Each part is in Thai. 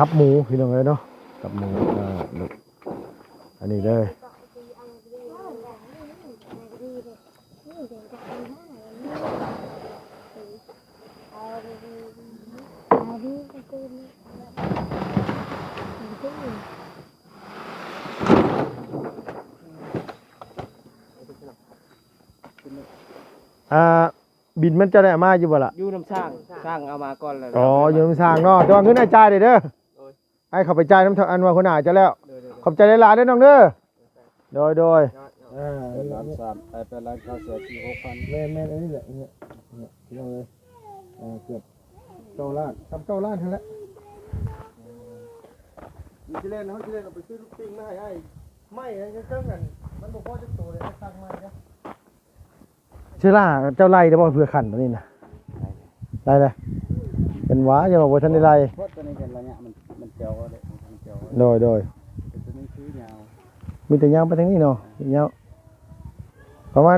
ตับหมูพี่น้องเลยเนาะตับหมูอันนี้เลยบินมันจะได้มาอยู่บ่ล่ะอยู่น้ำช่างเอามาก่อนเลยอ๋ออยู่น้ำช่างเนาะแต่ว่าเงินไอ้จ่ายเด้อไอ้เขาไปจ่ายน้ำอันว่าคนหาจะแล้วขอบใจหลายๆเด้อน้องเด้อโดยล้านสามไปล้านข้าวเสีย4-6,000แม่อันนี้แหละเนี่ยพี่น้องเลยเกือบ9 ล้านทำ9 ล้านเท่านั้นมีที่เล่นนะที่เล่นเอาไปซื้อลูกปิ้งมาให้ไอ้ไม่ไอ้เครื่องกันมันบอกว่าจะโตเลยไอ้ตั้งมาเนี่ยเชื่อล่าเจ้าไล่ได้บ่เพื่อขันตัวนี้นะได้เลยเป็นหวาอย่าบอกว่าท่านได้ไล่เพราะตัวนี้เป็นระยะมันเจียวเลยมันเจียวโดยตัวนี้คือยาวมีแต่ยาวไปทางนี้เนาะยาวประมา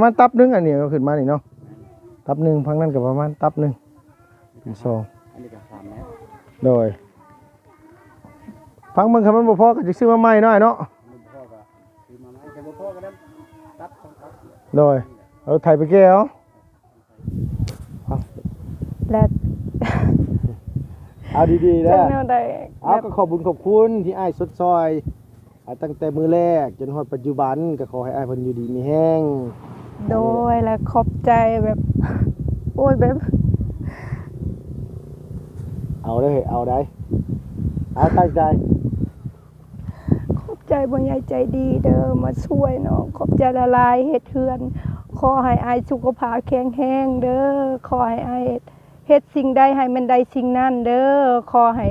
ณตับนึงอันนี้ก็ขึ้นมานี่เนาะตับนึงพังนั้นกับประมาณตับนึงเป็น2อันนี้ก็3 เมตรโดยฟังเบิ่งคำมันบ่พอก็จะซื้อมาใหม่หน่อยเนาะพ่อก็ซื้อมาให้แต่พ่อก็ได้ตับโดยเอาไถไปแก้วและเอาดีๆนะแนวใดเอาก็ขอบคุณที่อ้ายสดซอยตั้งแต่มื้อแรกจนฮอดปัจจุบันก็ขอให้อ้ายเพิ่นอยู่ดีมีแรงโดยและขอบใจแบบโอ้ยแบบเอาได้เอาได้เอาตั้งใจขอบใจบ่ใหญ่ใจดีเด้อมาช่วยน้องขอบใจละลายเฮ็ดเฮือนขอให้อ้ายสุขภาพแข็งแรงเด้อขอให้อ้ายเฮ็ดสิ่งใดให้มันได้สิ่งนั้นเด้อขอให้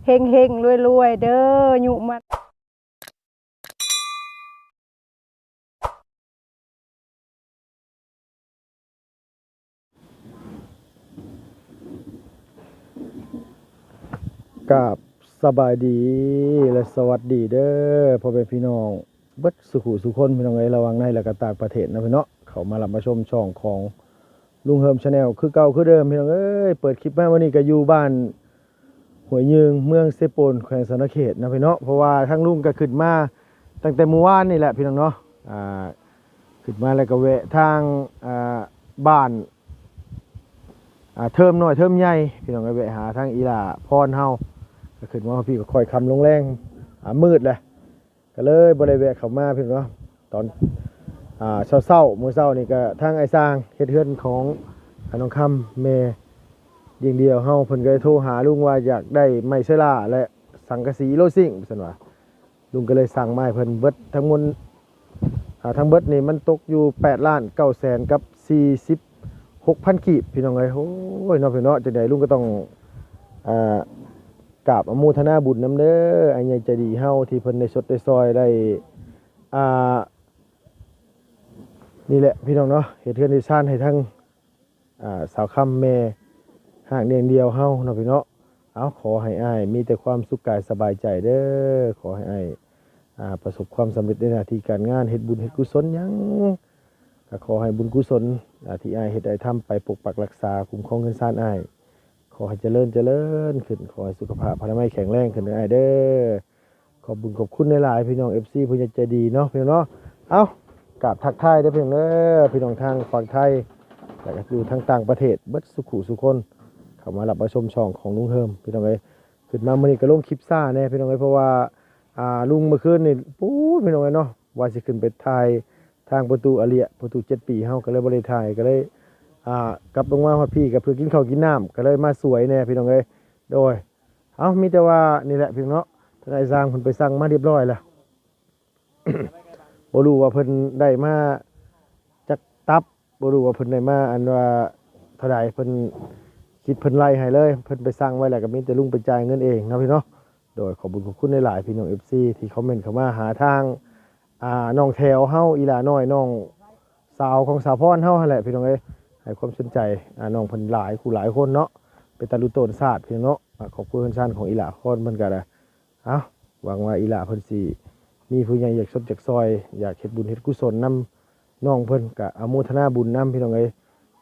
เฮงๆรวยๆเด้ออยู่มากราบสบายดีและสวัสดีเด้อพ่อแม่พี่น้องเบิดสุขุสุคนพี่น้องเอ้ยระวังในและก็ต่างประเทศนะพี่เนาะเขามารับมาชมช่องของลุงเฮิมชาแนลคือเก่าคือเดิมพี่น้องเอ้ยเปิดคลิปมาวันนี้ก็อยู่บ้านหัวยืงเมืองเซโปนแขวงสนเขตนะพี่เนาะเพราะว่าทั้งลุงก็ขึ้นมาตั้งแต่เมื่อวานนี่แหละพี่น้องเนาะขึ้นมาแล้วก็แวะทางบ้านเทิมน้อยเทิมใหญ่พี่น้องก็แวะหาทางอีหล่าพรเฮาก็ขึ้นมาพี่ก็ค่อยคำลงแรงมืดเลยก็เลยบริเวณเข้ามาพี่น้องตอนเช้ามื้อเช้านี่ก็ทางไอ้สร้างเฮ็ดเฮือนของน้องคำแม่อย่างเดียวเฮาเพิ่นก็โทรหาลุงว่าอยากได้ไม้เชล่าและสังกะสีโลซิ่งซั่นว่าลุงก็เลยสั่งมาให้เพิ่นเบิดทั้งหมดทั้งเบิดนี่มันตกอยู่8,900,000กับ46,000กีบพี่น้องเอ้ยโอ้ยเนาะพี่เนาะจังได๋ลุงก็ต้องกราบอนุโมทนาบุญนำเด้อไอ้ใหญ่ใจดีเฮาที่เพิ่นได้สดได้ซอยได้นี่แหละพี่น้องเนาะเฮ็ดเทือนที่ซ่านให้ทั้งสาวค่ำแม่หากเดียงเดียวเฮาเนาะพี่เนาะเอาขอให้อ้ายมีแต่ความสุขกายสบายใจเด้อขอให้อ้ายประสบความสำเร็จในหน้าที่การงานเฮ็ดบุญเฮ็ดกุศลหยังก็ขอให้บุญกุศลที่อ้ายเฮ็ดได้ทำไปปกปักรักษาคุ้มครองเงินซ่านอ้ายขอให้เจริญขึ้นขอให้สุขภาพพลามัยแข็งแรงขึ้นอ้ายเด้อขอบบุญขอบคุณหลายๆพี่น้อง FC ผู้ใหญ่ใจดีเนาะพี่น้องเนาะเอากราบทักทายเด้อพี่น้องเด้อพี่น้องทางฝั่งไทยแล้วก็อยู่ทางต่างประเทศเบิดสุขุสุคนเข้ามารับมาชมช่องของลุงเฮิมพี่น้องเอ้ยขึ้นมามื้อนี้ก็ลงคลิปซ่าแน่พี่น้องเอ้ยเพราะว่าลุงเมื่อคืนนี่ปู๊พี่น้องเอ้ยเนาะว่าสิขึ้นไปถ่ายทางประตูอาเลียประตู7 ปีเฮาก็เลยบ่ได้ถ่ายก็เลยกลับลงมาฮอดพี่ก็เพื่อกินข้าวกินน้ำก็เลยมาสวยแน่พี่น้องเอ้ยโดยมีแต่ว่านี่แหละพี่น้องเนาะทนายสร้างเพิ่นไปสั่งมาเรียบร้อยแล้ว บ่รู้ว่าเพิ่นได้มาจักตับบ่รู้ว่าเพิ่นได้มาอันว่าเท่าใดเพิ่นคิดเพิ่นไล่ให้เลยเพิ่นไปสั่งไว้แล้วก็มีแต่ลุงไปจ่ายเงินเองเนาะพี่เนาะโดยขอบคุณขอบคุณหลายๆพี่น้อง FC ที่คอมเมนต์เข้ามาหาทางน้องแถวเฮาอีหลาน้อยน้องสาวของสาวพรเฮาหั่นแหละพี่น้องเอ้ยให้ความสนใจน้องเพิ่นหลายคู่หลายคนเนาะเป็นตาลุโตนศาสตร์พี่น้องเนาะขอบคุณเพิ่นชั้นของอีหลาพรเพิ่นก็ได้หวังว่าอีหลาเพิ่นสิมีผู้ใหญ่อยากสดจากซอยอยากเฮ็ดบุญเฮ็ดกุศลนำน้องเพิ่นก็อนุโมทนาบุญนำพี่น้องเอ้ย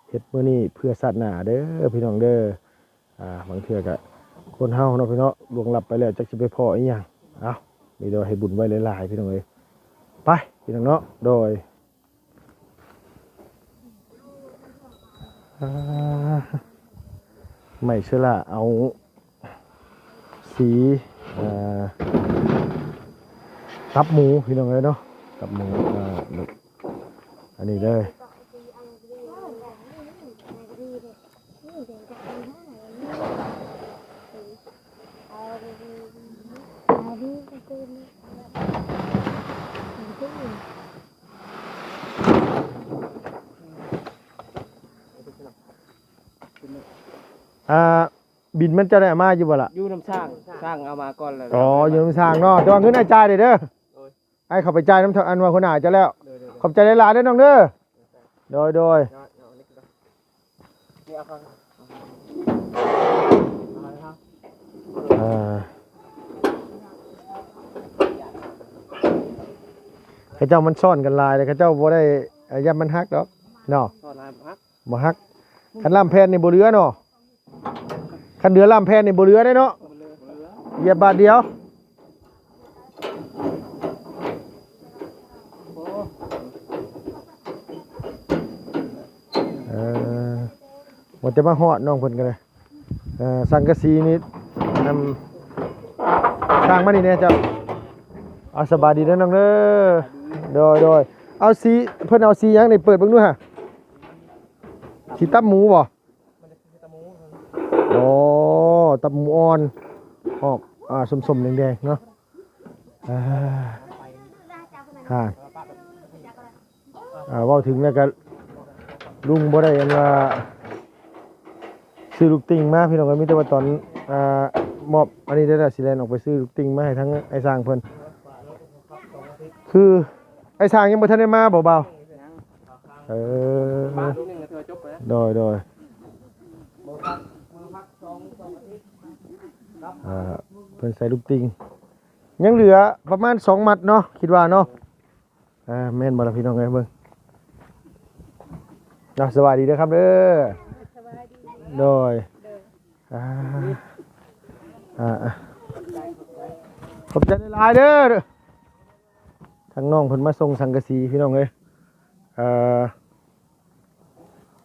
เฮ็ดมื้อนี้เพื่อศาสนาเด้อพี่น้องเด้อบางเทื่อก็ คนเฮาเนาะพี่เนาะลวงลับไปแล้วจักสิไปพ้ออีหยังเอ้ามีเดี๋ยวให้บุญไว้หลายๆพี่น้องเอ้ยไปพี่น้องเนาะโดยไม่เชื่อละเอาสีตับหมูพี่น้องเอ้ยเนาะตับหมูอันนี้เลยบินมันจะได้มาอยู่บ่ล่ะ อยู่น้ำช่างเอามาก่อนเลย อ๋ออยู่น้ำสร้างเนาะแต่ว่าเงินอาจารย์เด้อให้เขาไปจ่ายน้ำอันว่าคนหาจะแล้วขอบใจหลายๆเด้อน้องเด้อโดยข้าเจ้ามันซ่อนกันลายเลยข้าเจ้าบ่ได้ยับมันฮักดอกเนาะบ่ฮักคันล่ำแพนนี่บ่เหลือเนาะคันเดือล่ำแพนนี่บ่เหลือได้เนาะเหยียบบาทเดียวมันจะมาฮอดน้องเพิ่นกันเลยสังกะสีนี่สร้างมานี่แน่เจ้าเอาสบายดีเด้อน้องเด้อโดยเอาสีเพิ่นเอาสีหยังนี่เปิดเบิ่งดูฮะสีตับหมูบ่โอ้ตับหมูอ่อนออกส้มๆแดงๆเนาะเว้าถึงแล้วก็ลุงบ่ได้อันว่าซื้อลูกติ่งมาพี่น้องก็มีแต่ว่าตอนมอบอันนี้ได้แล้วสิแลนออกไปซื้อลูกติ่งมาให้ทั้งไอ้สร้างเพิ่นคือไอ้สร้างยังบ่ทันได้มาเบาๆโดยเพิ่นใส่ลูกติ่งยังเหลือประมาณ2มัดเนาะคิดว่าเนาะแม่นบ่ล่ะพี่น้องเอ้ยเบิ่งสวัสดีเด้อครับเด้อโดยขอบใจหลายๆเด้อทางน้องเพิ่นมาส่งสังกะสีพี่น้องเอ้ย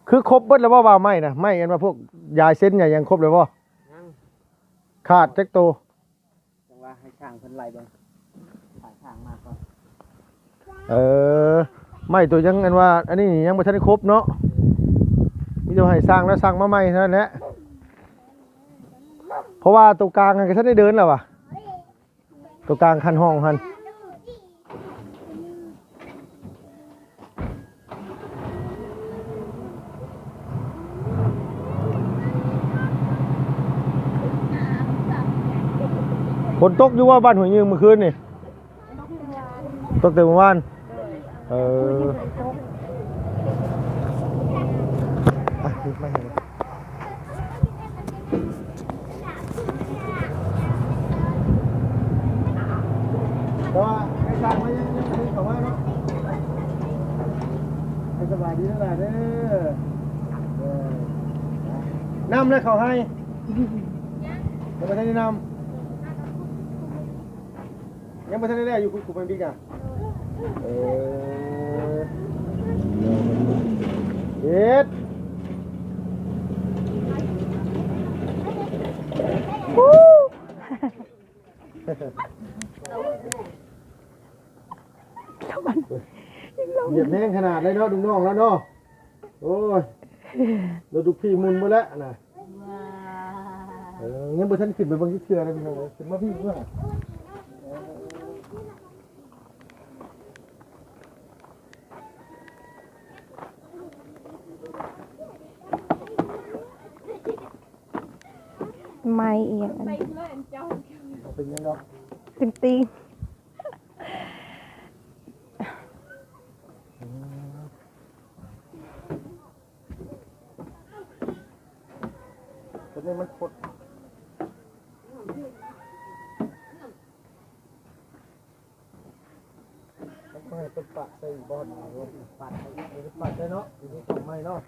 คือครบเบิดแล้วบ่ว่าไม้นะไม้กันว่าพวกยาเส้นยังครบเลยบ่ขาดจักโตจังว่าให้ช่างเพิ่นไล่เบิ่งถ่ายช่างมาก่อนไม่ตัวยังอันว่าอันนี้ยังบ่ทันได้ครบเนาะมีแต่ให้สร้างแล้วสร้างมาใหม่เท่านั้นแหละเพราะว่าตัวกลางก็ท่านได้เดินแล้วว่ะตัวกลางคันห้องคันฝนตกอยู่ว่าบ้านหัวยืงเมื่อคืนนี่ตกแต่เมื่อวานไม่เห็นแต่ว่าไอ้สร้างมายังเขาว่าเนาะให้สบายดีนั่นแหละเด้อนำเลยเขาให้ยังไม่ทันได้นำยังไม่ทันได้ได้อยู่คุณเป็นบิ๊กอ่ะเฮ็ดเหยียบแห้งขนาดเลยเนาะดุงน้องแล้วเนาะโอ้ยเราดูพี่มุนมาแล้วนะงั้นบุท่านขึ้นไปบางที่เชื่อเลยพี่น้องขึ้นมาพี่เพื่อไม่เอียงอันเป็นยังไงตีตอนนี้มันกดต้องให้เป็นปะใส่บอลปัดใส่เนาะอยู่ที่ฝั่งไม้เนาะ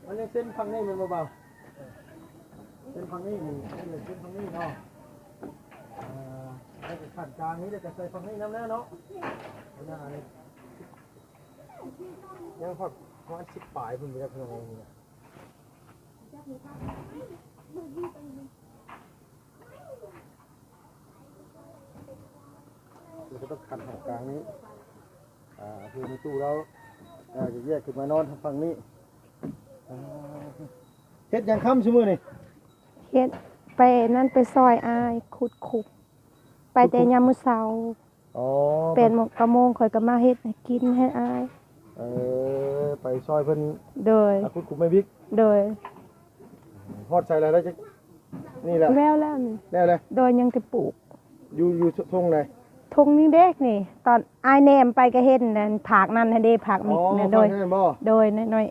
มันยังเส้นฝั่งนี้มันเบาๆ เป็นฝั่งนี้นี่เป็นฝั่งนี้เนาะให้ขันกลางนี้เดี๋ยวจะใส่ฝั่งนี้น้ำหน้าเนาะหน้านี่ยังพอชิบปลายเพิ่งไปได้เพิ่งอะไรนี่เราก็ต้องขันของกลางนี้คือในตู้เราจะแยกขึ้นมานอนทางฝั่งนี้เฮ็ดยังค่ำชั่วโมงนี่ เฮ็ดไปนั่นไปซอยอายขุดขุบไปแต่ยามมื้อเช้า อ๋อ เป็นกระโมงข่อยก็มาเฮ็ดให้กินให้อาย ไปซอยเพิ่น โดย คุณคุมไม่บิ๊ก โดย ฮอดใส่อะไรได้จักนี่แหละ แล้วนี่ แล้วเลย โดยยังจะปลูก อยู่ทงไหน ทงนี้เด็กนี่ ตอนอายแนมไปก็เห็นนั่นผักนั่นให้เด้ผักมิกเนี่ยโดย ฟังได้บ่ โดยน้อย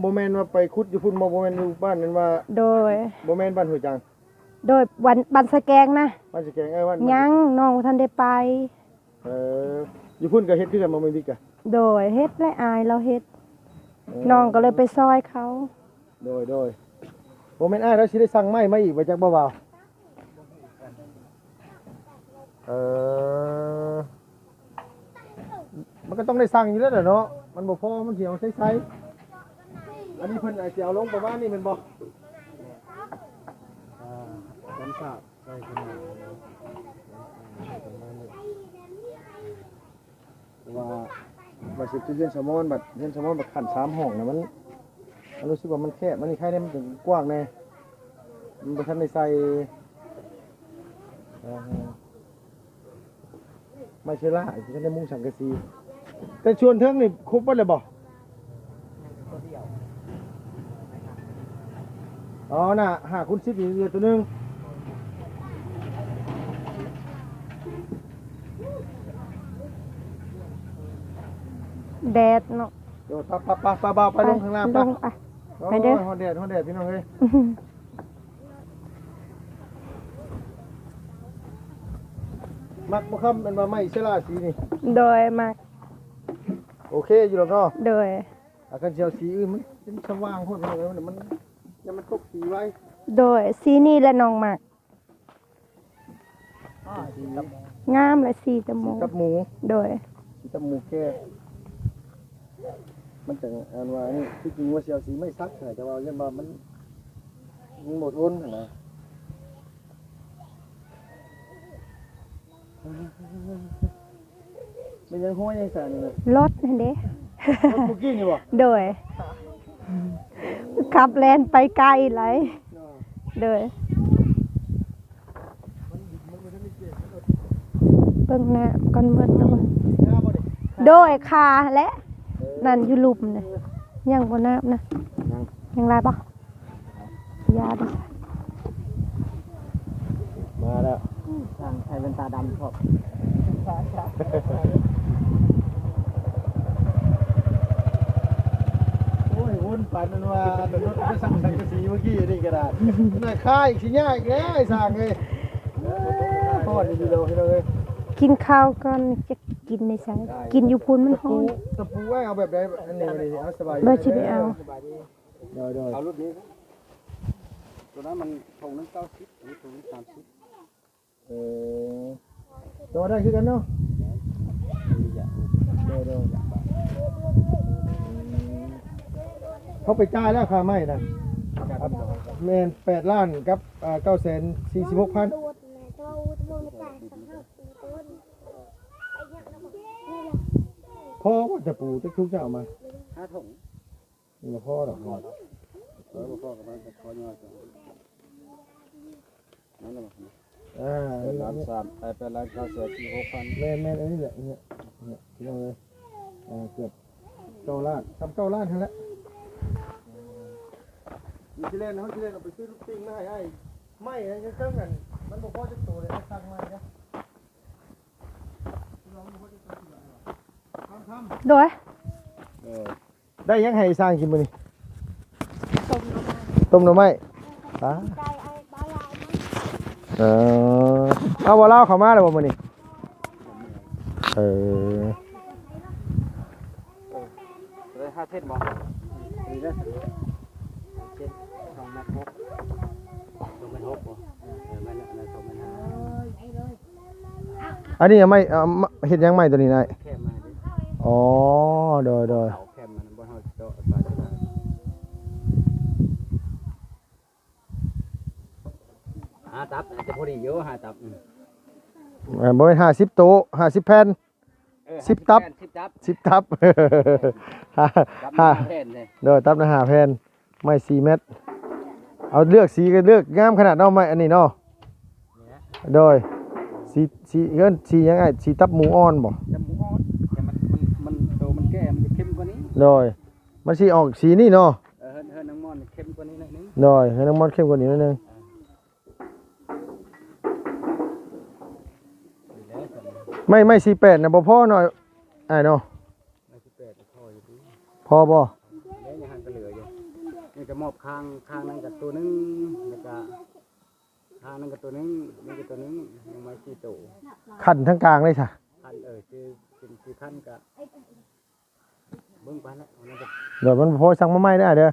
บ่แม่นว่าไปขุดอยู่พุ่นบ่แม่นอยู่บ้านนั่นว่า ๆโดย บ่แม่นบ้านห้วยจัง โดยวันบันสแกงนะ บ้านสิแกงบ้าน ยังน้องบ่ทันได้ไป อยู่พุ่นก็เฮ็ดคือกันบ่แม่นบิ๊กอ่ะ โดยเฮ็ดและอายเราเฮ็ดน้องก็เลยไปซอยเขา โดยบ่แม่นอ้ายแล้วสิได้สั่งไม้มาอีกบ่จักบ่เบามันก็ต้องได้สั่งอยู่แล้วเนาะมันบ่พอมันสิเอาใช้อันนี้เพิ่นอาจจะเอาลงประมาณนี้แม่นบ่น้ำสาบใส่ขึ้นมาว่าสิเฮือนแซลมอนบัดเฮือนแซลมอนบัดขัน3ห้องน่ะมันรู้สึกว่ามันแคบมันนี่ใครได้มันถึงกว้างแน่มันบ่ทันได้ใส่ไม่ใช่ล่ะสิทันได้มุงสังกะสีแต่ชวนเทิงนี่ครบเบิดเลยบ่อ๋อน่ะ5 คูณ 10นี่เหลือตัวนึง แดดเนาะ เดี๋ยวปะเบาไปลงข้างล่าง ล ปะ งไปเด้อ ฮอนแดดพี่น้องเอ้ยมักบ่คำเป็นว่าไม้เชล่าสีนี่ โดยมาก โอเคอยู่แล้วเนาะ โดย อาการเชียวสีอื่นมันเป็นสว่างโคตรพี่น้องเอ้ยมันยังมันตกสีไว้ โดยสีนี้และน้องมาก สี งามและสีจมูก กับหมู โดย สีกับหมูแก่มันจังอันว่านี่ที่จริงว่าเชียวสีไม่ซักแต่ว่าเรื่องว่ามันหมดวนนะมันยังห้อยยังสั่นเลย รถนั่นเด้ รถเมื่อกี้นี่บ่ โดยขับแล่นไปไกลหลายโดยเบิ่งหน้าก่อนเบิดแล้วโดยคาและนั่นอยู่ลุมน่ะยังบ่น้ำนะยังลายบ่ยาดิ มาแล้ว ทางใช้เป็นตาดำชอบ โอ้ยวนปั่นนั่นว่ารถไปสั่งสังกะสีเมื่อกี้นี่ก็ได้น่าค่ายอีกสิยากอีกแล้วไอ้สั่งเลยทอดดีๆเลยพี่น้องเอ้ย กินข้าวก่อนจะกินในไสกินอยู่พุ่นมันฮ้อน ตะปูไว้เอาแบบใดอันนี้เอาสบาย บ่สิไปเอา สบายดี เดี๋ยว เอารุ่นนี้ครับตัวนั้นมันทงนึง90อันนี้ทงนึง30 ตัวได้คือกันเนาะเดี๋ยวเขาไปจ่ายแล้วค่าไม้นะแม่น8 ล้านกับ946,000พ่อว่าจะปูจะทุกจะเอามา 5ถุง นี่พ่อดอก บ่พอกับมันจะขอย่อจังนั่นแหละล้าน3 8ล้าน946,000 แม่นอันนี้แหละเนี่ยพี่น้องเลยเกือบ9 ล้านทำ9 ล้านทั้งนั้นมีที่เล่นนะเขาที่เล่นเอาไปซื้อลูกปิ้งมาให้ไม่ไอ้เจ้ากันมันบอกพ่อจะโตเลยสั่งมาเนี่ย โดย ได้ยังให้สร้างกินมื้อนี้ต้มหน่อไม้เอาบ่เล่าเข้ามาแล้วบ่มื้อนี้เลย5 เส้นบ่นี่เด้อเส้น2 เมตร6 อันนี้ยังไม่เฮ็ดยังไม่ตัวนี้นาย แค่มาดิ อ๋อโดย เสาแค่มันบ่เฮาเจาะสายได้หาตับอาจจะพอดีเยอะหาตับ บ่แม่น50โต๊ะ50แผ่น 10 ตับ 10ตับ ตับแผ่นเลย โดยตับละ5แผ่นไม้4เม็ดเอาเลือกสีก็เลือกงามขนาดเนาะไม้อันนี้เนาะโดยสีเอิ้นสียังไงสีตับหมูอ่อนบ่ จมูกอ่อนแต่มันโตมันแก่มันจะเข้มกว่านี้ โดยมันสิออกสีนี่เนาะ เฮิรนน้ำมอนเข้มกว่านี้หน่อยนึง โดยให้น้ำมันเข้มกว่านี้นิดนึงไม่48นะบ่พอหน่อยอ้ายเนาะ ไม่สิบแปดพออยู่ดี พอบ่ แล้วยังหันก็เหลืออยู่นี่จะมอบข้างนั้นกับตัวนึงแล้วก็ข้างนั้นกับตัวนึงนี่กับตัวนึงยังไม่สี่ตัว ขันทั้งกลางเลยจ้ะ ขั้นคือขั้นกับเบิ่งไปแล้วมันจะ เดี๋ยวมันพอสั่งมาใหม่ได้เด้อ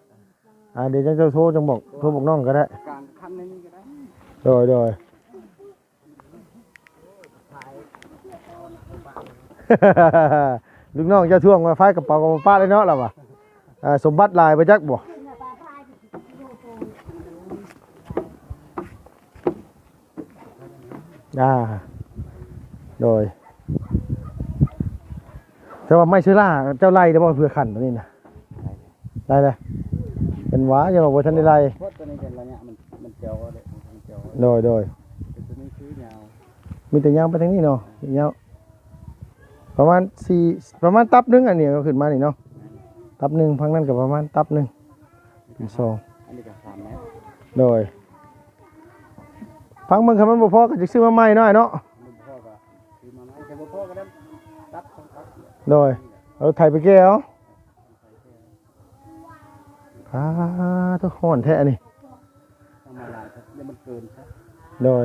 เดี๋ยวจังจะโทรจังบอกโทรบอกน้องก็ได้ กลางขั้นนี้ก็ได้ โดย ถ่าย ลูกน้องจะท่วงมาไฟกระเป๋ากับป้าเลยเนาะล่ะว่ะสมบัติลายไปจักบ่โดยแต่ว่าไม่ชื่อล่าเจ้าไล่ได้บ่เพื่อขันตัวนี้นะไล่เลยเป็นหว้าอย่าบอกว่าท่านได้ไล่ เพราะตัวนี้เป็นระยะมันเจียวเลยมันเจียว โดย ตัวนี้คือยาว มีแต่ยาวไปทางนี้เนาะยาวประมาณประมาณตับหนึงอันนี้ก็ขึ้นมานี่เนาะตับหนึงพังนั้นก็ประมาณตับหนึงเป็น2 อันนี้ก็3 เมตร โดยพังเบิ่งคันมันบ่พอก็จะซื้อมาใหม่หน่อยเนาะ มันพ่อก็คือมาไหมแต่พ่อก็ได้ตับของตับ โดยเอาไถไปแก้วทุกคนแท้นี่ ทำมาหลายครับเดี๋ยวมันเกินครับ โดย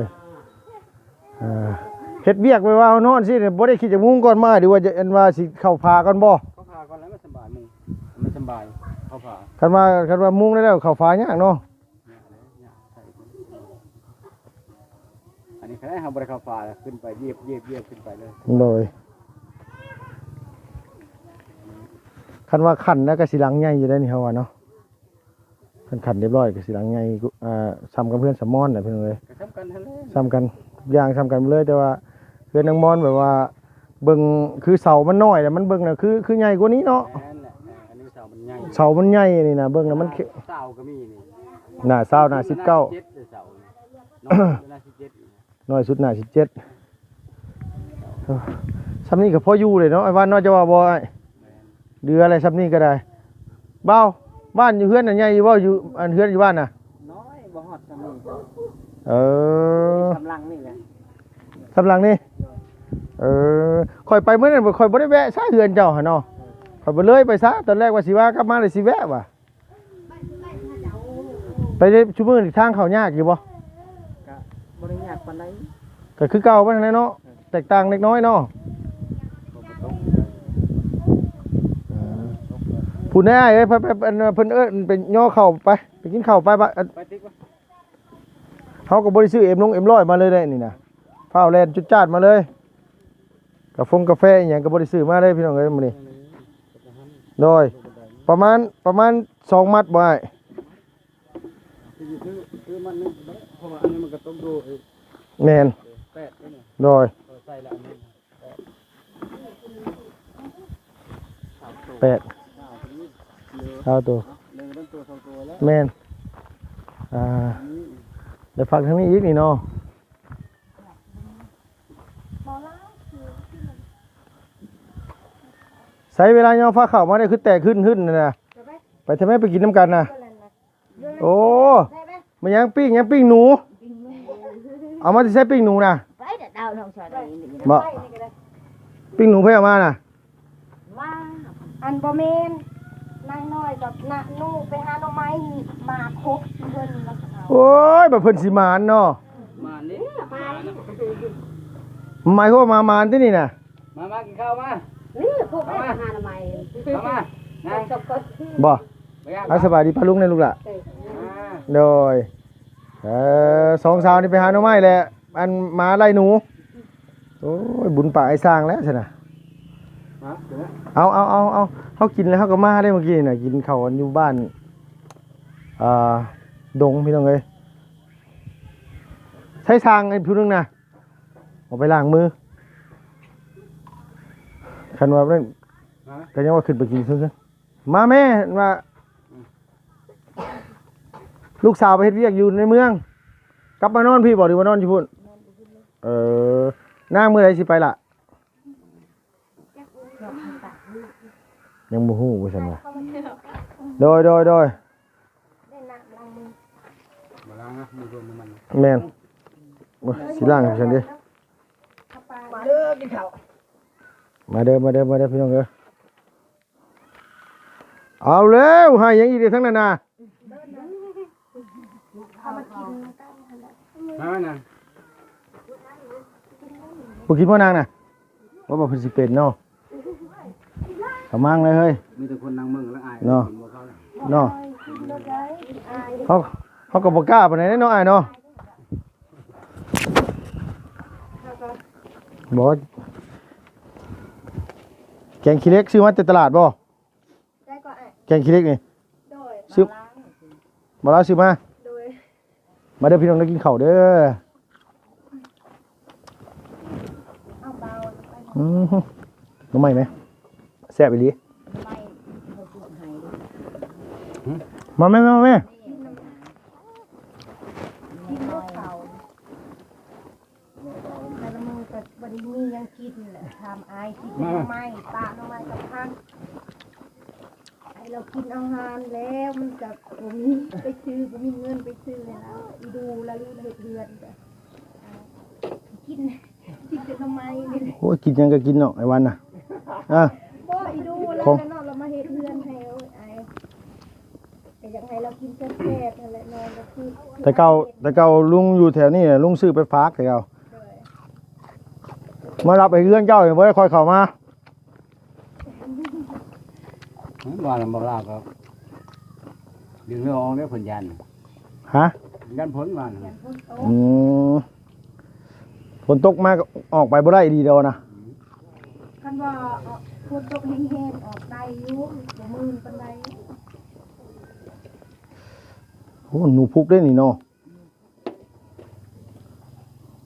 เฮ็ดเวียกไว้ว่าเอานอนสิบ่ได้คิดจะมุงก่อนมาหรือว่าจะอันว่าสิเข้าพาก่อนบ่ เขาพาก่อนแล้วมันสบายมึงมันสบายเขาพา คันว่ามุงได้แล้วเข้าพายากเนาะ อันนี้แค่เขาบริเขาพาขึ้นไปเยียบขึ้นไปเลย โดยคันว่าขันแล้วก็สิหลังใหญ่อยู่ได้นี่เฮาว่าเนาะขันเรียบร้อยก็สิหลังใหญ่ซ้ำกับเพื่อนสมอนน่ะเพิ่นเลย ก็ทำกันทั้งนั้น ซ้ำกันทุกอย่างซ้ำกันหมดเลยแต่ว่าเพื่อนนางมอนแบบว่าเบิ่งคือเสามันน้อยแต่มันเบิ่งน่ะคือใหญ่กว่านี้เนาะ นั่นแหละอันนี้เสามันใหญ่ เสามันใหญ่นี่นะเบิ่งแล้วมัน เสาก็มีนี่ หน้าเสาหน้า19 เสาน้อยหน้า17 น้อยสุดหน้า17ซ้ำนี้ก็พออยู่เลยเนาะไอ้ว่านเนาะจะว่าบ่ไอ้เดืออะไรซ้ำนี้ก็ได้เบาบ้านอยู่เฮือนน่ะใหญ่อยู่บ่อยู่อันเฮือนอยู่บ้านน่ะ น้อยบ่ฮอดสำนี้ เออ กำลังนี่แหละ สำหลังนี่ข่อยไปมื้อนั้นข่อยบ่ได้แวะซะเฮือนเจ้าหั่นเนาะข่อยบ่เลยไปซะตอนแรกว่าสิว่ากลับมาเลยสิแวะว่ะไปได้ชุมื้อนี่ทางเข้ายากอยู่บ่ ก็บ่ได้ยากปานใด ก็คือเก่าปานนั้นเนาะแตกต่างเล็กน้อยเนาะผู้นายเอ้ยไปเพิ่นไปย่อเข้าไปกินข้าวไป ไปติ๊กวะ เฮาก็บ่ได้ซื้อเอ็มร้อยมาเลยได้นี่นะฟ้าวแลนจุดจาดมาเลยกาแฟอีหยังก็บ่ได้ซื้อมาเลยพี่น้องเอ้ยมื้อนี้โดยประมาณ2 มัดบ่ได้ คือมันนี่เพราะว่าอันนี้มันก็ต้องดูแม่น 8นี่ โดย ใส่ละอันนี้ 8เอาตัว เลยต้องตัว2ตัวแล้ว แม่นเดี๋ยวพักทางนี้อีกนี่เนาะใช้เวลาย่อฟ้าเข้ามาได้คือแตกขึ้นนั่นน่ะไปทำไมไปกินน้ำกันน่ะโอ้มันยังปิ้งหนูเอามาที่ใช้ปิ้งหนูน่ะ ไปเดี๋ยวดาวน้องชายได้ยิน บ่ปิ้งหนูเพิ่นเอามาน่ะ ว่าอันบ่แม่นนางน้อยกับนานูไปหาหน่อไม้มาครบเพิ่นแล้วก็เอา โอ้ยแบบเพิ่นสิมานเนาะ มานี่ หมายความว่ามานที่นี่น่ะ มากินข้าวมา นี่พวกแม่หาทำไม มานั่ง จบก็ บ่ ไปยัง เอาสบายดีพะลุงนะลูกล่ะโดยสองสาวนี่ไปหาหน่อไม้แหละอันหมาไล่หนู โอ้ยบุญป่าไอ้สร้างแล้วใช่น่ะ ฮะเดี๋ยวนะ เอาเฮากินแล้วเฮาก็มาได้เมื่อกี้น่ะกินข้าวกันอยู่บ้านดงพี่น้องเอ้ยใช้ทางไอ้ผู้นึงน่ะออกไปล้างมือคันว่าเรื่อง ฮะ ก็ยังว่าขึ้นไปกินซื่อๆมาแม่มาลูกสาวไปเฮ็ดเวียกอยู่ในเมืองกลับมานอนพี่บ่หรือว่านอนอยู่พุ่นนางมื้อใดสิไปล่ะยังบ่ฮู้ว่าซั่นว่าโดย มาล้างนะมือรวมมัน แม่นบ่สิล้างให้ฉันดิ มาเด้อกินข้าว มาเด้อพี่น้องเอ้ยเอาเร็วให้หยังอีกเด้อทั้งนั้นน่ะ ฮะนั่น บ่คิดว่านางน่ะว่าบ่เพิ่นสิเป็นเนาะกำมังเลยเฮ้ย มีแต่คนนั่งมึงแล้วอาย เนาะ บ่เขาน่ะ เนาะเขาก็บ่กล้าปานใดเนาะอ้ายเนาะบ่แกงขี้เหล็กซื้อมาจากตลาดบ่ ได้ก็ไอ้ แกงขี้เหล็กนี่ โดย ซื้อบ่แล้วซื้อมา โดย มาเด้อพี่น้องได้กินข้าวเด้อ เอาเบาไป น้องใหม่ไหมแซ่บอีหลีมาแม่ กินลูกเขาแต่ละมือก็บ่ได้มียังกินแหละทำอายกินหน่อไม้ปลาหน่อไม้กับพันไอ้เรากินอาหารแล้วมันจะบ่มีไปซื้อบ่มีเงินไปซื้อแล้วอีดูแล้วลูกเฮ็ดเดือนจ้ะกินแต่ทำไมนี่ โอ้ยกินยังก็กินเนาะไอ้วันน่ะอ่ะ บ่อีดูแล้ว ของ เนาะเรามาเฮ็ดเดือนให้เอาไอ้แต่อยากให้เรากินแซ่บๆนั่นแหละนอนก็คือ แต่เก่าลุงอยู่แถวนี้น่ะลุงซื้อไปฝากแต่เก่ามารับไอ้เรื่องเจ้าบ่ได้คอยเข้ามา ว่าลำบากลาก็ดึงเรือออกได้ผลยัน ฮะ ยันผลมัน อืมฝนตกมาก็ออกไปบ่ได้ดีเดียวนะ คันว่าคนตกแห้งๆออกได้อยู่บ่มื่นปานใด โอ้หนูพุกได้นี่เนาะ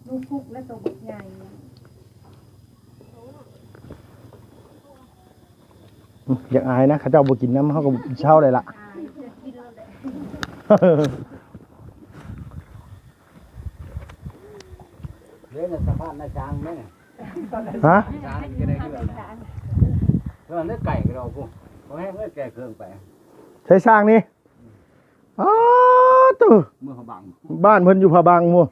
ลูกฟุกและตัวบักใหญ่ อยากอายนะเขาเจ้าบ่กินน้ำเขาก็เช่าได้ละ ตายจะกินแล้วแหละ เรื่องสะพานนาจางไหมเนี่ย ฮะ จางจะได้เรื่องเรื่องนี้ไก่ก็เราพวกเขาให้เมื่อแก่เครื่องไป ใช้สร้างนี่อ๋อตู้ เมื่อเขาบัง บ้านเพิ่นอยู่ผาบางหมู่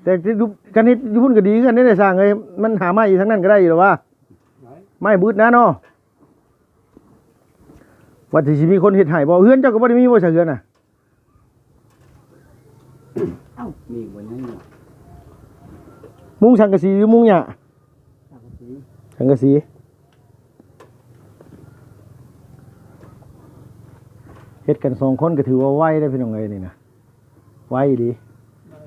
แต่ที่อยู่กันนี่อยู่พุ่นก็ดีกันนี่ได้สร้างเอ้ยมันหาไม้อีกทั้งนั้นก็ได้อยู่หรอวะไม้บึดนะเนาะว่าที่สิมีคนเฮ็ดให้บ่เฮือนเจ้าก็บ่ได้มีบ่ซะเฮือนน่ะ เอ้ามีวันนี้ มุงสังกะสีหรือมุงหญ้า สังกะสี สังกะสีเฮ็ดกัน2คนก็ถือว่าไวได้อพี่น้องเอ้ยนี่นะไวดี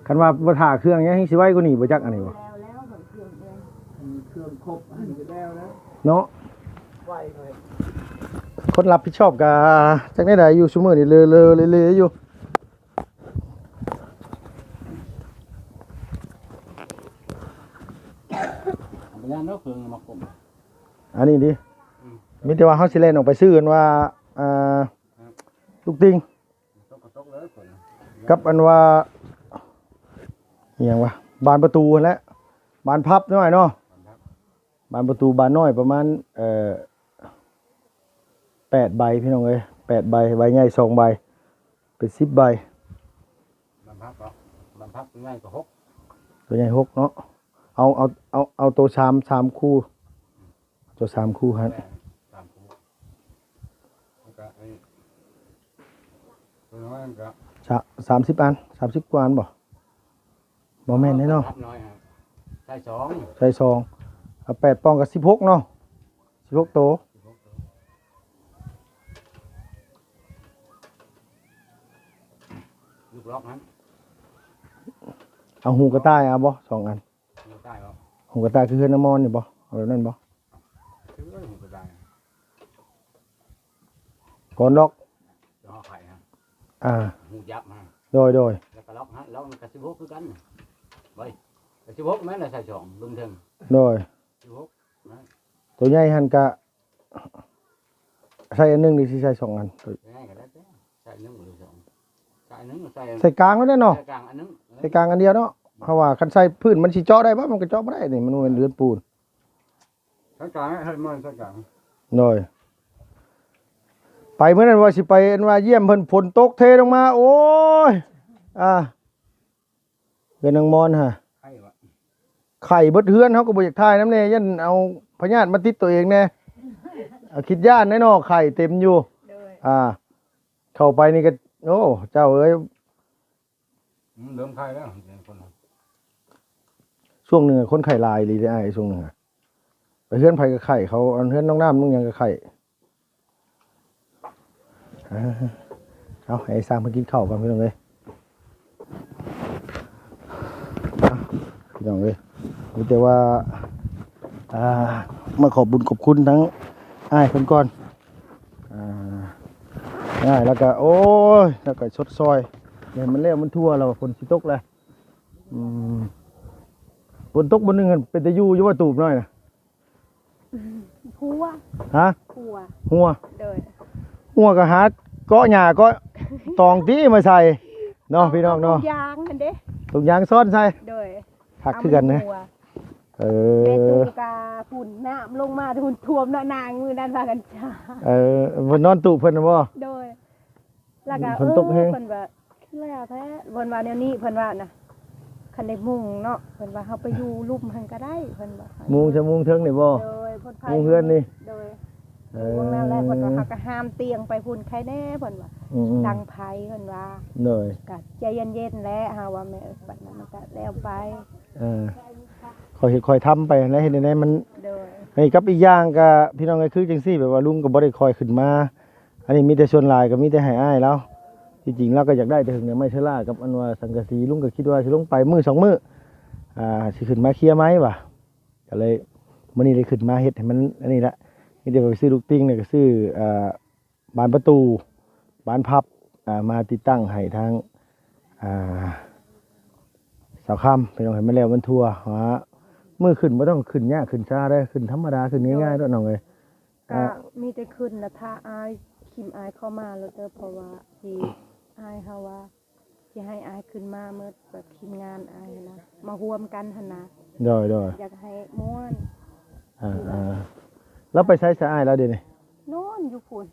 คันว่าบ่ท่าเครื่องยังสิไวกว่านี้บ่จักอันนี้บ่ แล้วเหมือนเครื่องเลย เครื่องครบอันนี้ก็แล้วแล้ว เนาะ ไหวเลย คนรับผิดชอบก็จักได้อยู่ซุมื้อนี่เลอๆอยู่ พยานเนาะเครื่องมาคม อันนี้ดิมีแต่ว่าเฮาสิเล่นออกไปซื้อกันว่าลูกติง ตกก็ตกเลยคน กับอันว่าอหยังวะบานประตูนั่นแหละบานพับน้อยเนาะบานประตูบานน้อยประมาณ8ใบพี่น้องเอ้ย8ใบใบใหญ่2ใบเป็น10ใบ บันพับเหรอบันพับง่ายกว่าหก ตัวใหญ่6เนาะเอาตัว3คู่ตัว3คู่ฮะ ตามคู่แล้วก็ไอ้ตัวน้อยมันก็ 30อัน30กว่าอันบ่แม่นแน่เนาะ พับน้อยฮะใส่สอง ใส่ซองเอา8ปองกับ16เนาะ16โตว ลูกล็อกนั้น เอาหูกระต่ายเอาบ่2อัน ลูกใต้เหรอ หูกระตายคือเฮือนน้ำมอนนี่บ่เอาแบบนั้นบ่ ซื้อไว้ผมก็ได้ ก่อนล็อก จะห่อไข่ฮะ หูยับมา โดย แล้วก็ล็อกฮะล็อกมันกระสิบหกคือกันไปกระสิบหกแม่นละใส่ช่องลุงเทิง โดย สิบหกนะ ตัวใหญ่หันกะใส่อันหนึงหรือสิใส่2อัน ง่ายก็ได้แต่ใส่หนึ่งหรือสองใส่หนึ่งใส่ ใส่กลางแล้วเนาะ ใส่กลางอันนึง ใส่กลางอันเดียวเนาะเพราะว่าคันใส่พื้นมันสิเจาะได้บ่มันก็เจาะบ่ได้นี่มันเป็นเรือนปูน ใส่กลางให้มันใส่กลาง โดยไปเมื่อนั้นว่าสิไปอันว่าเยี่ยมเพิ่นฝนตกเทลงมา โอ้ยเป็นนางมอนฮะ ไข่วะ ไข่เบิดเฮือนเฮาก็บ่อยากทายน้ำแน่ยันเอาพยาธิมาติดตัวเองแน่เอาคิดย่านแน่นอไข่เต็มอยู่ โดย เข้าไปนี่ก็โอ้เจ้าเอ้ย เริ่มไข่แล้วคน ช่วงหนึงอะคนไข่ลายอีหลีได้อ้ายช่วงหนึงอะไปเฮือนไผก็ไข่เขาอันเฮือนน้องน้ำนุ่งหยังก็ไข่เอาให้สร้างเพิ่นกินข้าวก่อนพี่น้องเอ้ยพี่น้องเอ้ยมีแต่ว่ามาขอบบุญขอบคุณทั้งอ้ายเพิ่นก่อนแล้วก็โอ้ยแล้วก็ชดซอยเนี่ยมันแล้วมันทั่วแล้วฝนสิตกแล้วฝนตกบนนึงหั่นเป็นตะอยู่ว่าตูบน้อยน่ะ ผัว ฮะ ผัว หัว โดย หัวก็หาเกาะหญ้าก็ตองตี้มาใส่เนาะพี่น้องเนาะ ยางนั่นเด้ ตุงยางซ้อนใส่ โดย คักคือกันนะ ผัว เอ แม่ตู อ กาฝุ่นน้ำลงมาทุนท่วมนางมือนั่นพากันจ้า เพิ่นนอนตูบเพิ่นน่ะบ่ โดยแล้วก็ ฝนตกแฮง เพิ่นว่าแล้วแท้เพิ่นว่าแนวนี้เพิ่นว่านะคันได้มุงเนาะเพิ่นว่าเฮาไปอยู่ลุ่มหันก็ได้เพิ่นว่า มุงจะมุงเทิงนี่บ่ โดยเพิ่นพา มุงเฮือนนี่ โดย เอ วงนั้นแหละเพิ่นว่า อ เขาก็ห้ามเตียงไปพุ่นใครแน่เพิ่นว่า อืม ดังไผเพิ่นว่า เหนื่อย ก็ใจเย็นๆแหละหาว่าแม่บัดนั้นมันก็แล้วไป คอยเฮ็ดคอยทำไปแล้วเฮ็ดได้มัน โดย ให้กับอีกอย่างก็พี่น้องก็คือจังซี่แบบว่าลุงก็บ่ได้คอยขึ้นมา อันนี้มีแต่ส่วนหลายก็มีแต่ให้อ้ายแล้วที่จริงเราก็อยากได้แต่ถึงเนี่ยไม่ใช่ล่ากับอันว่าสังกะสีลุงก็คิดว่าสิลงไปมื้อ2มื้อสิขึ้นมาเคลียร์ไหมวะก็เลยมื้อนี้ได้ขึ้นมาเฮ็ดให้มันอันนี้ละนี่เดี๋ยวไปซื้อลูกปิ้งเนี่ยก็ซื้อบานประตูบานพับมาติดตั้งให้ทางเสาค้ำพี่น้องให้มันแล้วมันทั่วมื้อขึ้นบ่ต้องขึ้นยากขึ้นช้าได้ขึ้นธรรมดาขึ้นง่ายๆด้วยน้องเอ้ย ก็มีแต่ขึ้นนะถ้าอายคิมอายเข้ามาแล้วเด้อเพราะว่าที่อายเฮาว่าสิให้อายขึ้นมาเมื่อแบบทีมงานอายนะมาร่วมกันหั่นนะ ดอย อยากให้ม่วน แล้วไปใช้สะอ้ายแล้วเดี๋ยวนี้ นอนอยู่พุ่น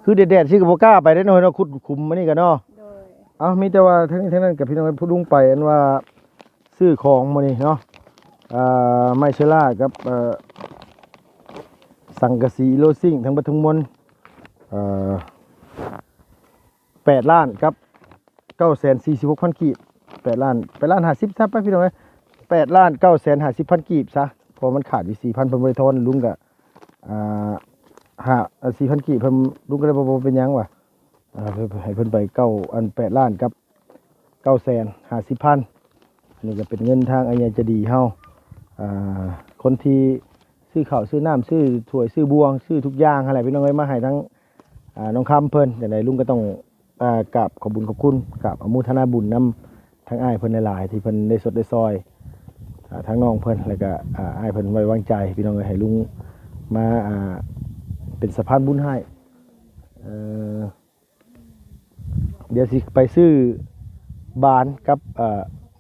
คือแดดๆสิก็บ่กล้าไปได้อน้อยเนาะขุดคุมมานี่กันเนาะ โดย มีแต่ว่าทั้งนี้ทั้งนั้นกับพี่น้องผู้ลุงไปอันว่าซื้อของมานี่เนาะไม้เชล่ากับสังกะสีโลซิ่งทั้งบัดทั้งมวล8 ล้านกับ 946,000 กีบ8 ล้าน8 ล้าน50ซะไปพี่น้องเอ้ย8 ล้าน 950,000 กีบซะเพราะมันขาดอยู่ 4,000 เพิ่นบ่ได้ทอนลุงก็4,000 กีบเพิ่นลุงก็เลยบ่เป็นหยังวะให้เพิ่นไป8 ล้านกับ 950,000 อันนี้ก็เป็นเงินทางอัญญาจะดีเฮาคนที่ซื้อข้าวซื้อน้ำซื้อถ้วยซื้อบวงซื้อทุกอย่างอะไรพี่น้องเอ้ยมาให้ทั้งน้องคำเพิ่นอย่างไรลุงก็ต้องกราบขอบคุญขอบคุณกราบอนุโมทนาบุญนำทั้งอ้ายเพิ่นหลายๆที่เพิ่นได้สดได้ซอยทั้งน้องเพิ่นแล้วก็อ้ายเพิ่นไว้วางใจพี่น้องเอ้ยให้ลุงมาเป็นสะพานบุญให้เดี๋ยวสิไปซื้อบานกับ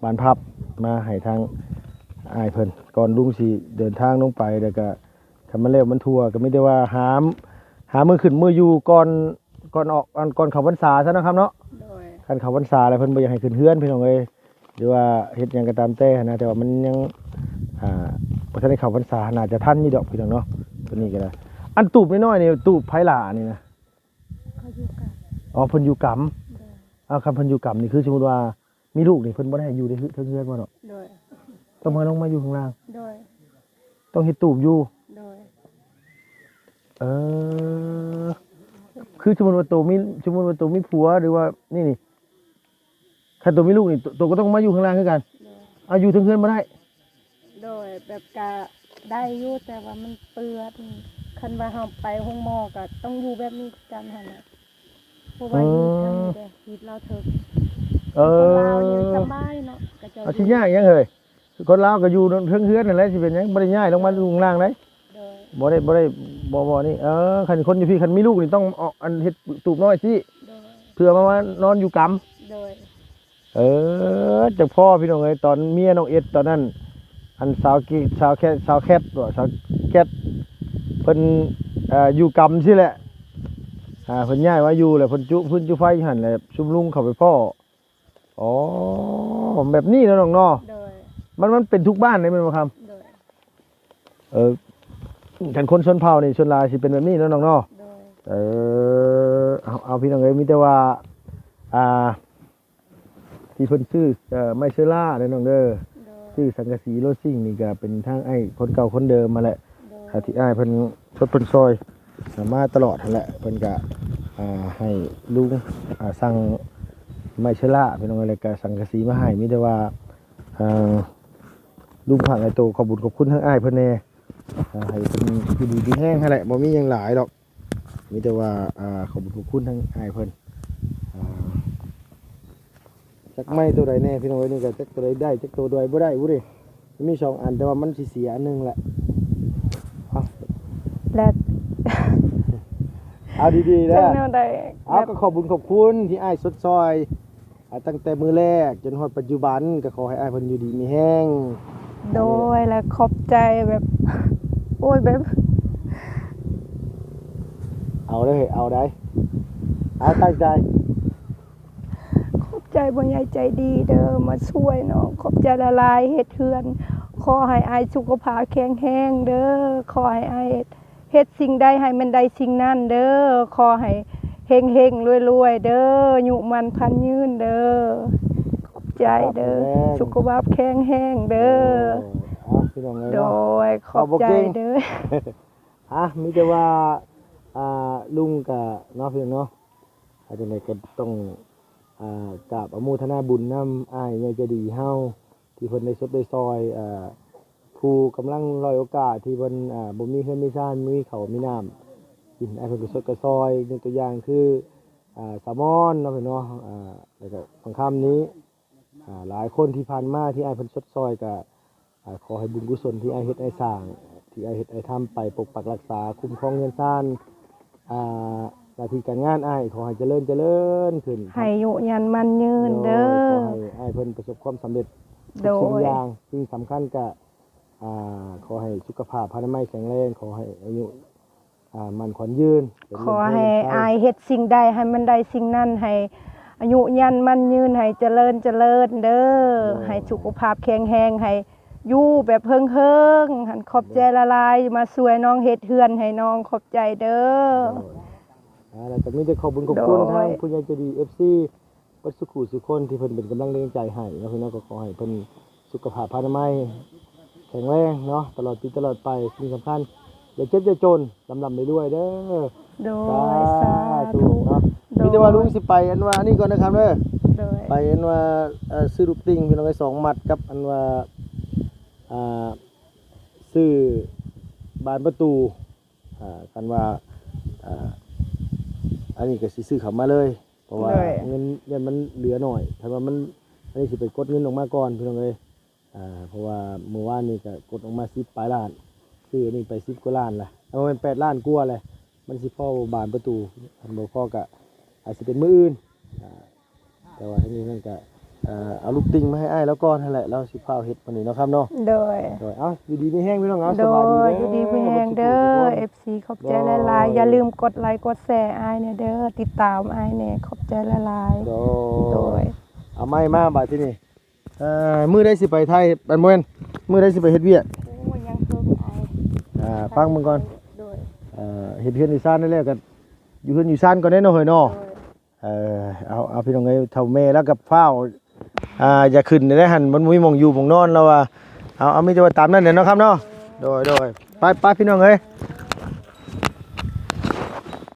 บานพับมาให้ทางอ้ายเพิ่นก่อนลุงสิเดินทางลงไปแล้วก็ทำมันแล้วมันทั่วก็ไม่ได้ว่าหามือขึ้นมืออยู่ก่อนออกก่อนเข้าพรรษาซะนะครับเนาะ โดย คันเข้าพรรษาแล้วเพิ่นบ่อยากให้ขึ้นเฮือนพี่น้องเอ้ยหรือว่าเฮ็ดหยังก็ตามแต่นะแต่ว่ามันยังบ่ทันได้เข้าพรรษาน่าจะทันอยู่ดอกพี่น้องเนาะตัวนี้ก็ได้อันตูบน้อยๆนี่ตูบไผหล่านี่นะ เขาอยู่กัน อ๋อเพิ่นอยู่กำ โดย คันเพิ่นอยู่กำนี่คือสมมุติว่ามีลูกนี่เพิ่นบ่ได้ให้อยู่ในเฮือนบ่เนาะ โดย ต้องมาลงมาอยู่ข้างล่าง โดย ต้องเฮ็ดตูบอยู่ โดย คือสมมุติว่าตัวมีผัวหรือว่านี่คันตัวมีลูกนี่ตัวก็ต้องมาอยู่ข้างล่างคือกัน โดย อยู่ถึงเฮือนบ่ได้ โ โดยแบบกะได้อยู่แต่ว่ามันเปื้อนคันว่าเฮาไปห้องหมอก็ต้องอยู่แบบนี้กันหั่นน่ะเพราะว่าฮีตทางนี้เด้ฮีตเราถึก คนลาวนี่สบายเนาะก็จะ เอาสิยากยังเฮ้ยคนลาวก็อยู่เทิงเฮือนนั่นแหละสิเป็นหยังบ่ได้ย้ายลงมาลุงล่างได้ โดย บ่นี่คันคนอยู่พี่คันมีลูกนี่ต้องเอาอันเฮ็ดตูบน้อยสิ โดย เพื่อมานอนอยู่กำ โดย จากพ่อพี่น้องเอ้ยตอนเมียน้องเอ็ดตอนนั้นอันสาวแคทบ่สาวแคทเพิ่นอยู่กำสิแหละเพิ่นย้ายมาอยู่แล้วเพิ่นจุไฟหั่นแหละชุมลุงเข้าไปพ่ออ๋อแบบนี้เนาะน้องเนาะ โดย มันเป็นทุกบ้านเลยแม่นบ่ครับ โดย กันคนชนเผ่านี่ชนลายสิเป็นแบบนี้เนาะน้องเนาะ โดย เอาพี่น้องเอ้ยมีแต่ว่าที่เพิ่นซื้อไมเชล่าเด้อน้องเด้อ โดย ซื้อสังกะสีโรซิ่งนี่ก็เป็นทางไอ้คนเก่าคนเดิมมาแหละ โดย ที่อ้ายเพิ่นเพิ่นซอยมาตลอดนั่นแหละเพิ่นก็ให้ลุงสั่งไมเชล่าพี่น้องเอ้ยแล้วก็สังกะสีมาให้มีแต่ว่าลุงผักไอ้โตขอบคุญขอบคุณทั้งอ้ายเพิ่นแน่ให้เพิ่นอยู่ดีมีแห้งหั่นแหละบ่มีหยังหลายดอกมีแต่ว่าขอบคุญขอบคุณทั้งอ้ายเพิ่นจักไม้ตัวใดแน่พี่น้องเอ้ยนี่ก็จักตัวใดได้จักตัวใดบ่ได้บ่เด้มีสองอันแต่ว่ามันสิเสียอันหนึงแหละ และ เอาดีๆ จั นะ งแนวใด เอาก็ขอบคุญขอบคุณที่อ้ายสดซอยตั้งแต่มื้อแรกจนฮอดปัจจุบันก็ขอให้อ้ายเพิ่นอยู่ดีมีแห้ง โดยและขอบใจแบบ โอ้ยแบบ เอาเลยเอาได้เอาตั้งใจ ขอบใจบ่ใหญ่ใจดีเด้อมาช่วยเนาะขอบใจละลายเฮ็ดเฮือนขอให้อายสุขภาพแข็งแรงเด้อขอให้อายเฮ็ดสิ่งใดให้มันได้สิ่งนั้นเด้อขอให้เฮงๆรวยๆเด้ออยู่มันพันยืนเด้อขอบใจเด้อสุขภาพแข็งแรงเด้อ เอาพี่น้องเอ้ย โด เนาะ ยขอบใจเด้อ มีแต่ว่าลุงกับเนาะพี่น้องเนาะอาจจะไหนก็ต้องกราบอนุโมทนาบุญนำอ้ายใหญ่ใจดีเฮาที่เพิ่นได้สดได้ซอยผู้กำลังรอยโอกาสที่เพิ่นบ่มีเฮือนมีซ่านมีข้าวมีน้ำกินอ้ายเพิ่นก็สดก็ซอยยกตัวอย่างคือสามอนเนาะพี่น้องแล้วก็บางคำนี้หลายคนที่ผ่านมาที่อ้ายเพิ่นสดซอยก็ขอให้บุญกุศลที่อ้ายเฮ็ดอ้ายสร้างที่อ้ายเฮ็ดอ้ายทำไปปกปักรักษาคุ้มครองเงินซ่านหน้าที่การงานอ้ายขอให้เจริญขึ้น ให้อยู่ยันมันยืนเด้อ ขอให้อ้ายเพิ่นประสบความสำเร็จ โด ทุกสิ่ง ย อย่างสิ่งสำคัญก็ขอให้สุขภาพพลานามัยแข็งแรงขอให้อายุมันขวัญยืนเป็น ขอให้ เงินทง อายเฮ็ดสิ่งใดให้มันได้สิ่งนั้นให้อายุยันมันยืนให้เจริญเด้อให้สุขภาพแข็งแรงให้อยู่แบบเฮิงๆหันขอบใจละลายมาช่วยน้องเฮ็ดเฮือนให้น้องขอบใจเด้อ แล้วก็มีแต่ขอบคุณขอบคุณ โดย ทางผู้ใหญ่ใจดี FC วัดสุขุสุคนที่เพิ่นเป็นกำลังแรงใจให้แล้วพี่น้องก็ขอให้เพิ่นสุขภาพพลานามัยแข็งแรงเนาะตลอดปีตลอดไปสิ่งสำคัญอย่าเจ็บอย่าจนลำไปด้วยเด้อ โดยสาธุ เนาะ โดย มีแต่ว่าลุงสิไปอันว่านี่ก่อนนะครับเด้อ โดย ไปอันว่าซื้อลูกติ้งพี่น้องไป2 มัดกับอันว่าซื้อบานประตูกันว่าอันนี้ก็สิซื้อเขามาเลยเพราะว่าเงินมันเหลือหน่อยถ้าว่ามันอันนี้สิไปกดเงินออกมาก่อนพี่น้องเอ้ยเพราะว่าเมื่อวานนี่ก็กดออกมา10ปลายล้านซื้อนี่ไป10กว่าล้านล่ะเอาเป็น8ล้านกว่าเลยมันสิพอบานประตูอันบ่พอก็อาจสิเป็นมื้ออื่นแต่ว่าทั้งนี้นั่นก็เอาลูกติ้งมาให้อ้ายแล้วก่อนนั่นแหละแล้วสิพาเฮ็ดวันนี้เนาะครับเนาะ โดย เอ้าอยู่ดีมีแห้งพี่น้องเอา โด สบายดี ยอยู่ดีมีแรงเด้อ FC ขอบใจหลายๆอย่าลืมกดไลค์กดแชร์อายเนี่ยเด้อติดตามอายเนี่ยขอบใจหลาย โด ๆโดย เอาไม้มาบาดที่นี่มื้อใดสิไปไทยบันแม่นมื้อใดสิไปเฮ็ดเวียก โอ้ยังเพิ่มอาย ฟังมึงก่อน โดย เฮ็ดเฮือนอยู่ซ่านนั่นแหละก็อยู่เฮือนอยู่ซ่านก่อนเด้เนาะเฮ้ยเนาะ โดย เอาพี่น้องเอ้ยเฒ่าแม่แล้วกับฟ้าวอย่าขึ้นได้หั่นมันบ่มีหม่องอยู่หม่องนอนแล้วว่าเอามีแต่ว่าตามนั้นเด้เนาะครับเนาะโดยไปพี่น้องเอ้ย